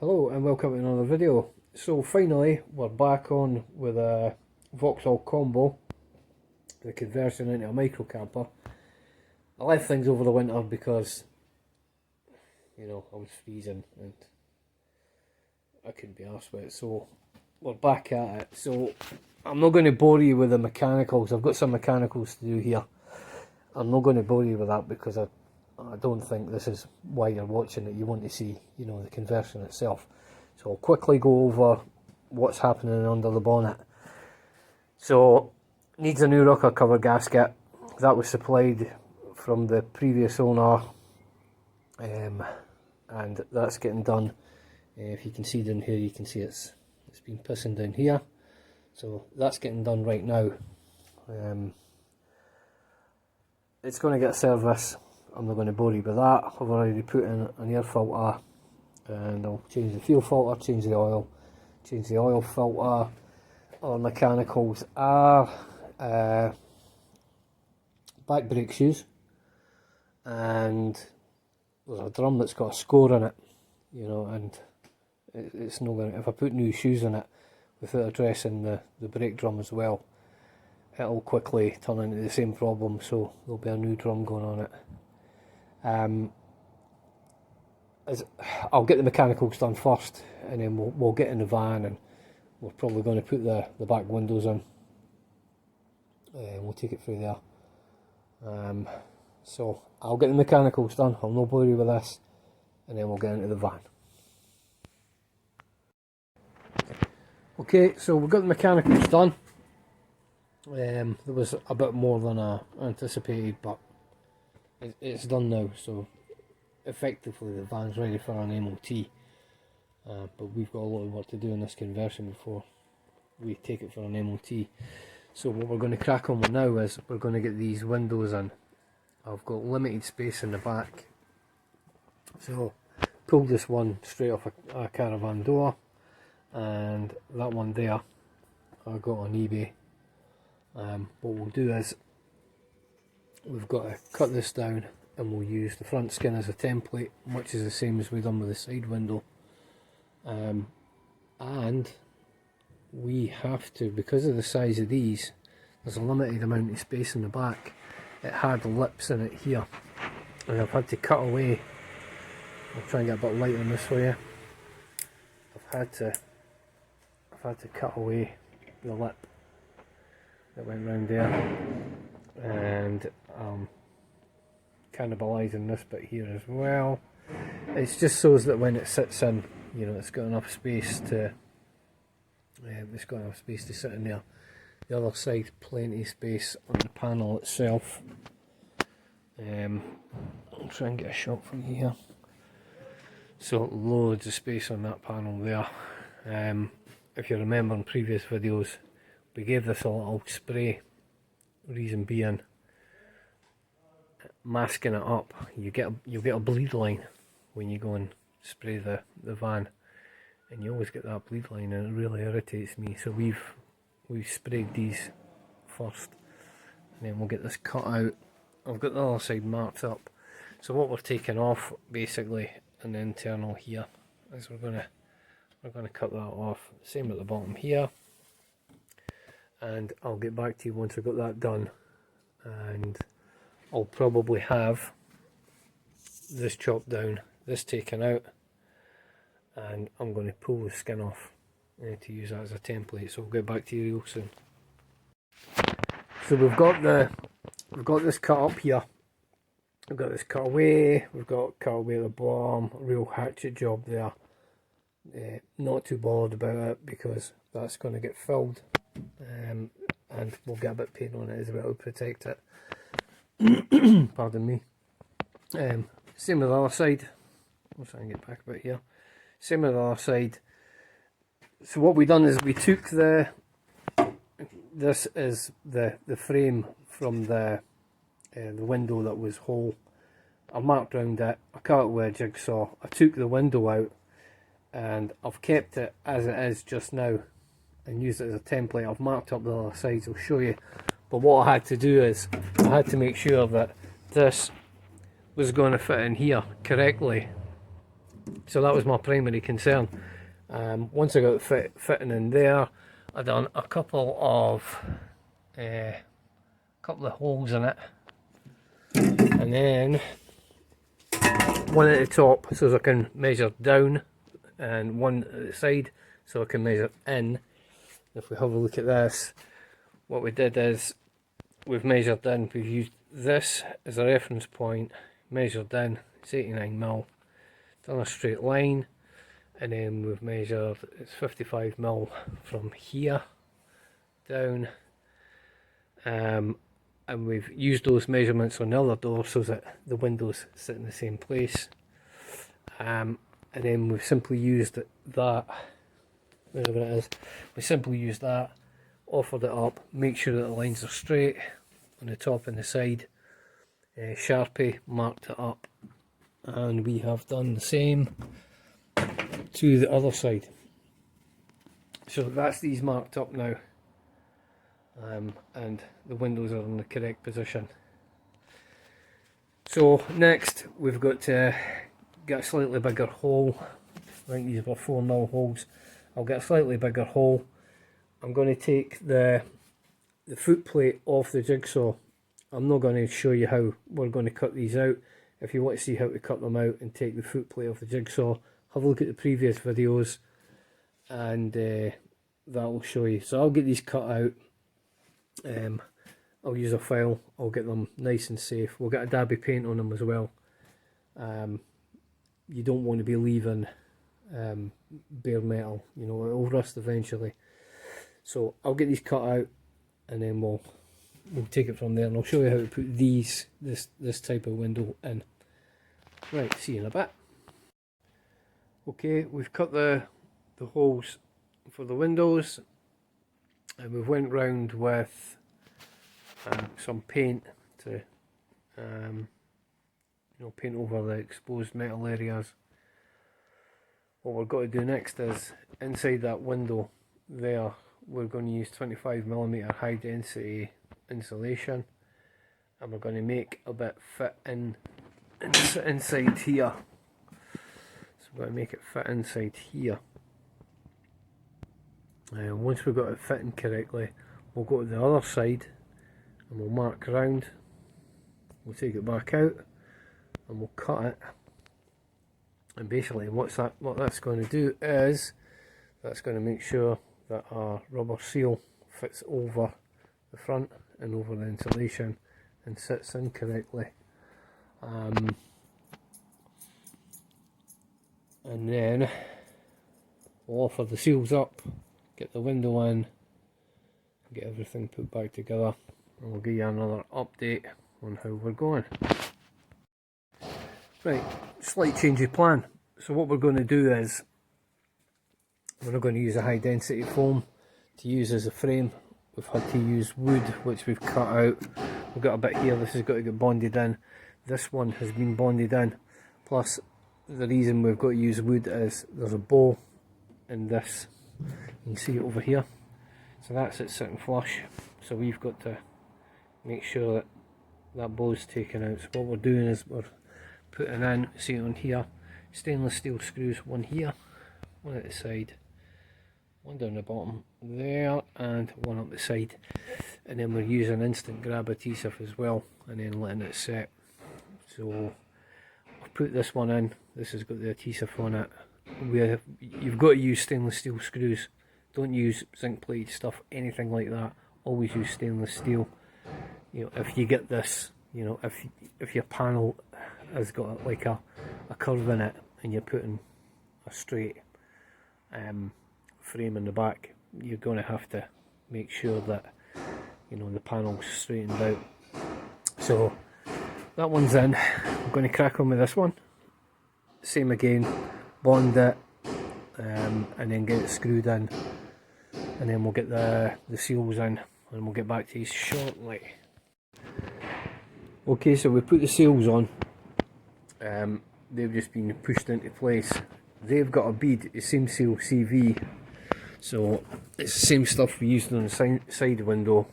Hello and welcome to another video. So finally we're back on with a Vauxhall combo, the conversion into a micro camper. I left things over the winter because, you know, I was freezing and I couldn't be arsed with it, so we're back at it. So I'm not going to bore you with the mechanicals. I've got some mechanicals to do here. I'm not going to bore you with that because I don't think this is why you're watching it. You want to see, you know, the conversion itself. So I'll quickly go over what's happening under the bonnet. So needs a new rocker cover gasket. That was supplied from the previous owner, and that's getting done. If you can see down here, you can see it's been pissing down here. So that's getting done right now. It's going to get a service. I'm not going to bore you with that. I've already put in an air filter, and I'll change the fuel filter, change the oil filter. Our mechanicals are back brake shoes, and there's a drum that's got a score in it, you know, and it's not going to, if I put new shoes in it without addressing the brake drum as well, it'll quickly turn into the same problem, so there'll be a new drum going on it. I'll get the mechanicals done first, and then we'll get in the van, and we're probably going to put the back windows in. We'll take it through there. So I'll get the mechanicals done. I'll not bore you with this, and then we'll get into the van. Okay, so we've got the mechanicals done. There was a bit more than I anticipated, but it's done now, so effectively the van's ready for an MOT, but we've got a lot of work to do in this conversion before we take it for an MOT. So what we're going to crack on with now is we're going to get these windows in. I've got limited space in the back, so pulled this one straight off a caravan door, and that one there I got on eBay. What we'll do is we've got to cut this down, and we'll use the front skin as a template, much as the same as we've done with the side window. And we have to, because of the size of these, there's a limited amount of space in the back. It had lips in it here, and I've had to cut away. I'll try and get a bit light on this for you. I've had to cut away the lip that went round there, and cannibalising this bit here as well. It's just so that when it sits in, you know, it's got enough space to sit in there. The other side, plenty of space on the panel itself. I'll try and get a shot from here. So loads of space on that panel there. If you remember in previous videos, we gave this a little spray, reason being, masking it up, you'll get a bleed line when you go and spray the van, and you always get that bleed line, and it really irritates me. So we've sprayed these first, and then we'll get this cut out. I've got the other side marked up. So what we're taking off basically in the internal here is we're gonna cut that off. Same at the bottom here, and I'll get back to you once I've got that done, and I'll probably have this chopped down, this taken out, and I'm going to pull the skin off to use that as a template. So I'll get back to you real soon. So we've got this cut up here. We've got this cut away. We've got cut away at the bottom. A real hatchet job there. Not too bothered about it because that's going to get filled, and we'll get a bit of paint on it as well to protect it. Pardon me. Same with the other side. I'll try and get back a bit here. Same with the other side. So what we done is we took this is the frame from the window that was whole. I marked around it. I cut it with a jigsaw. I took the window out, and I've kept it as it is just now, and used it as a template. I've marked up the other sides. I'll show you. But what I had to do is I had to make sure that this was going to fit in here correctly, So that was my primary concern. Once I got the fitting in there, I done a couple of holes in it, and then one at the top so I can measure down, and one at the side so I can measure in. If we have a look at this, what we did is we've measured in, we've used this as a reference point, measured in, it's 89mm, done a straight line, and then we've measured, it's 55mm from here down, and we've used those measurements on the other door so that the windows sit in the same place, and then we've simply used that, wherever it is, we simply used that, offered it up, make sure that the lines are straight on the top and the side, Sharpie marked it up, and we have done the same to the other side. So that's these marked up now, and the windows are in the correct position. So next we've got to get a slightly bigger hole. I think these were 4mm holes. I'll get a slightly bigger hole. I'm going to take the foot plate off the jigsaw. I'm not going to show you how we're going to cut these out. If you want to see how to cut them out and take the foot plate off the jigsaw, have a look at the previous videos, and that will show you. So I'll get these cut out. I'll use a file. I'll get them nice and safe. We'll get a dabby paint on them as well. You don't want to be leaving bare metal, you know, it'll rust eventually. So I'll get these cut out, and then we'll take it from there, and I'll show you how to put this type of window in. Right, see you in a bit. Okay, we've cut the holes for the windows, and we've went round with some paint to you know, paint over the exposed metal areas. What we're going to do next is, inside that window there, we're going to use 25mm high density insulation, and we're going to make a bit fit inside here. So we're going to make it fit inside here. Once we've got it fitting correctly, we'll go to the other side and we'll mark round. We'll take it back out and we'll cut it. And basically what that's going to do is, that's going to make sure that our rubber seal fits over the front and over the insulation and sits in correctly. And then we'll offer the seals up, get the window in, get everything put back together, and we'll give you another update on how we're going. Right, slight change of plan. So what we're going to do is, we're not going to use a high density foam to use as a frame. We've had to use wood, which we've cut out. We've got a bit here, this has got to get bonded in. This one has been bonded in. Plus, the reason we've got to use wood is there's a bowl in this. You can see it over here. So that's it sitting flush. So we've got to make sure that that bowl is taken out. So what we're doing is we're putting in, see it on here, stainless steel screws, one here, one at the side, one down the bottom there, and one up the side. And then we're using instant grab adhesive as well, and then letting it set. So I've put this one in, this has got the adhesive on it. You've got to use stainless steel screws, don't use zinc plated stuff, anything like that. Always use stainless steel. You know, if you get this, you know, if your panel has got like a curve in it and you're putting a straight frame in the back, you're going to have to make sure that, you know, the panel's straightened out. So that one's in. I'm going to crack on with this one. Same again, bond it, and then get it screwed in, and then we'll get the seals in, and we'll get back to you shortly. Okay, so we put the seals on. They've just been pushed into place. They've got a bead, it's SeamSeal CV, so it's the same stuff we used on the side window.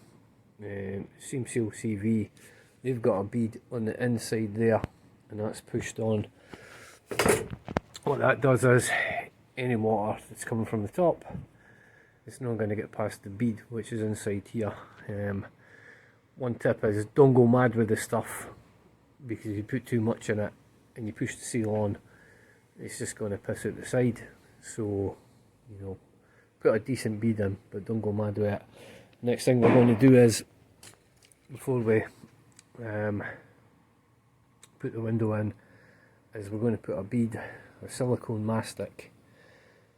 SeamSeal CV. They've got a bead on the inside there, and that's pushed on. what that does is any water that's coming from the top, it's not going to get past the bead which is inside here. One tip is don't go mad with this stuff, because if you put too much in it and you push the seal on, it's just going to piss out the side. So, you know, put a decent bead in, but don't go mad with it. Next thing we're going to do is, before we put the window in, is we're going to put a bead, a silicone mastic,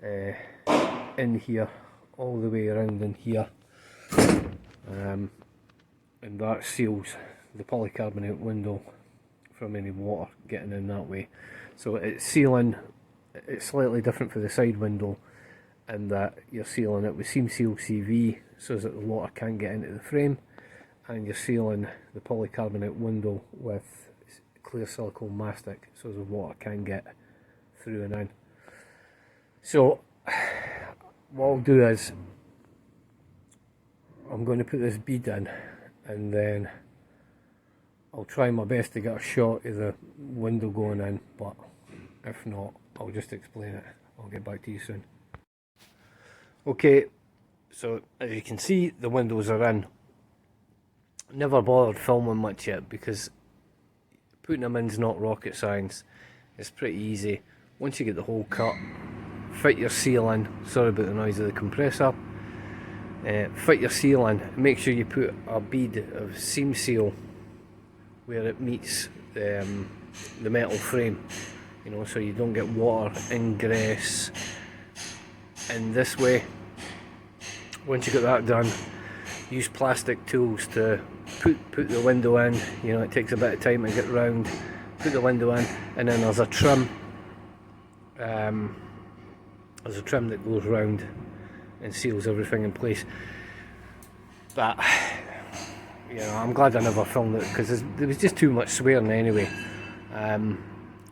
in here, all the way around in here, and that seals the polycarbonate window from any water getting in that way. So it's sealing, it's slightly different for the side window in that you're sealing it with seam seal CV so that the water can't get into the frame, and you're sealing the polycarbonate window with clear silicone mastic so the water can get through and in. So what I'll do is I'm going to put this bead in, and then I'll try my best to get a shot of the window going in, but if not, I'll just explain it. I'll get back to you soon. Okay, so as you can see, the windows are in. Never bothered filming much yet because putting them in is not rocket science. It's pretty easy. Once you get the hole cut, fit your seal in. Sorry about the noise of the compressor. Fit your seal in. Make sure you put a bead of seam seal where it meets the metal frame, you know, so you don't get water ingress in this way. Once you get that done, use plastic tools to put the window in. You know, it takes a bit of time to get round. Put the window in, and then there's a trim. There's a trim that goes round and seals everything in place. But you know, I'm glad I never filmed it because there was just too much swearing anyway.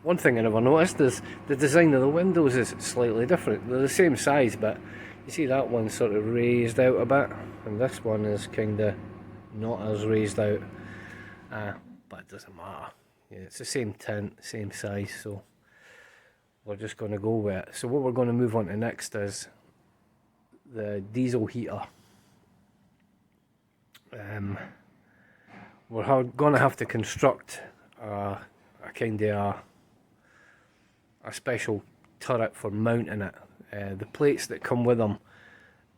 One thing I never noticed is the design of the windows is slightly different. They're the same size, but you see that one's sort of raised out a bit, and this one is kind of not as raised out. But it doesn't matter. Yeah, it's the same tint, same size, so we're just going to go with it. So what we're going to move on to next is the diesel heater. We're going to have to construct a kind of a special turret for mounting it. The plates that come with them,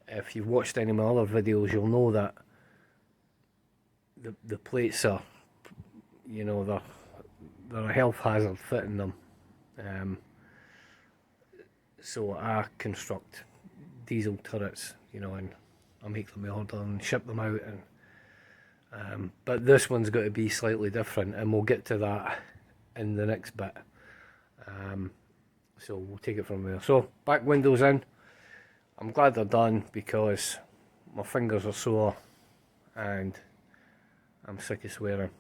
if you've watched any of my other videos, you'll know that the plates are, you know, they're a health hazard fitting them. So I construct diesel turrets, you know, and I make them order and ship them out, and but this one's got to be slightly different, and we'll get to that in the next bit. So we'll take it from there. So back windows in. I'm glad they're done because my fingers are sore and I'm sick of swearing.